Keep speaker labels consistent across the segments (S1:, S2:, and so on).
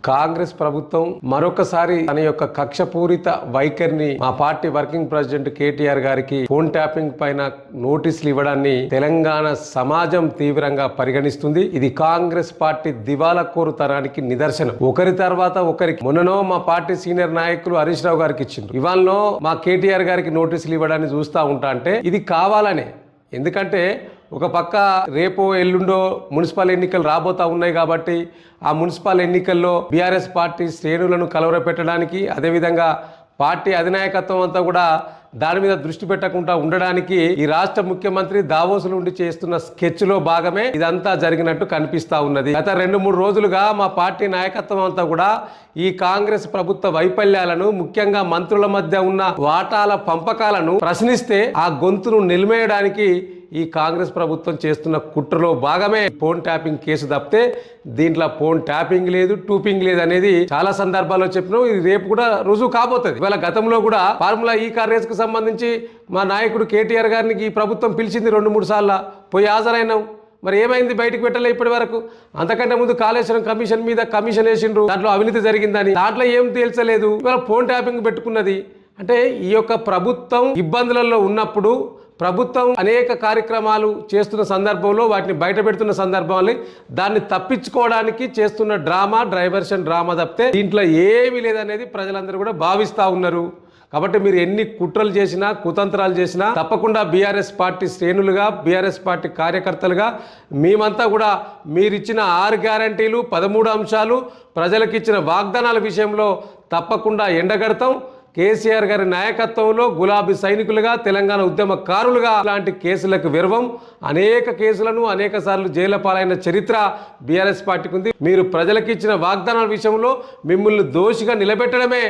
S1: కాంగ్రెస్ ప్రభుత్వం మరొకసారి తన యొక్క కక్షపూరిత వైఖరిని మా పార్టీ వర్కింగ్ ప్రెసిడెంట్ కేటీఆర్ గారికి ఫోన్ ట్యాపింగ్ పైన నోటీసులు ఇవ్వడాన్ని తెలంగాణ సమాజం తీవ్రంగా పరిగణిస్తుంది. ఇది కాంగ్రెస్ పార్టీ దివాలాకోరుతనానికి నిదర్శనం. ఒకరి తర్వాత ఒకరికి మొన్ననో మా పార్టీ సీనియర్ నాయకులు హరీష్ రావు గారికి ఇచ్చిండ్రు, ఇవాళనో మా కేటీఆర్ గారికి నోటీసులు ఇవ్వడాన్ని చూస్తూ ఉంటా అంటే ఇది కావాలనే. ఎందుకంటే ఒక పక్క రేపో ఎల్లుండో మున్సిపల్ ఎన్నికలు రాబోతా ఉన్నాయి కాబట్టి ఆ మున్సిపల్ ఎన్నికల్లో బీఆర్ఎస్ పార్టీ శ్రేణులను కలవరపెట్టడానికి, అదేవిధంగా పార్టీ అధినాయకత్వం అంతా కూడా దాని మీద దృష్టి పెట్టకుండా ఉండడానికి ఈ రాష్ట్ర ముఖ్యమంత్రి దావోస్ నుండి చేస్తున్న స్కెచ్ లో భాగమే ఇదంతా జరిగినట్టు కనిపిస్తా ఉన్నది. గత 2-3 రోజులుగా మా పార్టీ నాయకత్వం అంతా కూడా ఈ కాంగ్రెస్ ప్రభుత్వ వైఫల్యాలను, ముఖ్యంగా మంత్రుల మధ్య ఉన్న వాటాల పంపకాలను ప్రశ్నిస్తే ఆ గొంతును నిలిమేయడానికి ఈ కాంగ్రెస్ ప్రభుత్వం చేస్తున్న కుట్రలో భాగమే ఫోన్ ట్యాపింగ్ కేసు తప్పితే దీంట్లో ఫోన్ ట్యాపింగ్ లేదు, టూపింగ్ లేదు అనేది చాలా సందర్భాల్లో చెప్పినాం. ఇది రేపు కూడా రుజువు కాబోతుంది. ఇవాళ గతంలో కూడా ఫార్ములా ఈ కార్ రేస్ కు సంబంధించి మా నాయకుడు కేటీఆర్ గారిని ఈ ప్రభుత్వం పిలిచింది 2-3 సార్లు, పోయి హాజరైనాం. మరి ఏమైంది? బయటకు పెట్టలే ఇప్పటి వరకు. అంతకంటే ముందు కాళేశ్వరం కమిషన్ మీద కమిషన్ వేసిండ్రు, దాంట్లో అవినీతి జరిగిందని, దాంట్లో ఏం తేల్చలేదు. ఇవాళ ఫోన్ ట్యాపింగ్ పెట్టుకున్నది. అంటే ఈ యొక్క ప్రభుత్వం ఇబ్బందులలో ఉన్నప్పుడు ప్రభుత్వం అనేక కార్యక్రమాలు చేస్తున్న సందర్భంలో వాటిని బయట పెడుతున్న సందర్భాన్ని దాన్ని తప్పించుకోవడానికి చేస్తున్న డైవర్షన్ డ్రామా తప్పితే దీంట్లో ఏమీ లేదనేది ప్రజలందరూ కూడా భావిస్తూ ఉన్నారు. కాబట్టి మీరు ఎన్ని కుట్రలు చేసినా, కుతంత్రాలు చేసినా తప్పకుండా బీఆర్ఎస్ పార్టీ శ్రేణులుగా, బీఆర్ఎస్ పార్టీ కార్యకర్తలుగా మేమంతా కూడా మీరిచ్చిన 6 గ్యారంటీలు, 13 అంశాలు, ప్రజలకు ఇచ్చిన వాగ్దానాల విషయంలో తప్పకుండా ఎండగడతాం. కేసీఆర్ గారి నాయకత్వంలో గులాబీ సైనికులుగా, తెలంగాణ ఉద్యమకారులుగా ఇలాంటి కేసులకు విరవం. అనేక కేసులను అనేక సార్లు జైలు పాలైన చరిత్ర బీఆర్ఎస్ పార్టీకి ఉంది. మీరు ప్రజలకు ఇచ్చిన వాగ్దానాల విషయంలో మిమ్మల్ని దోషిగా నిలబెట్టడమే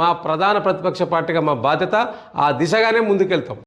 S1: మా ప్రధాన ప్రతిపక్ష పార్టీగా మా బాధ్యత. ఆ దిశగానే ముందుకెళ్తాం.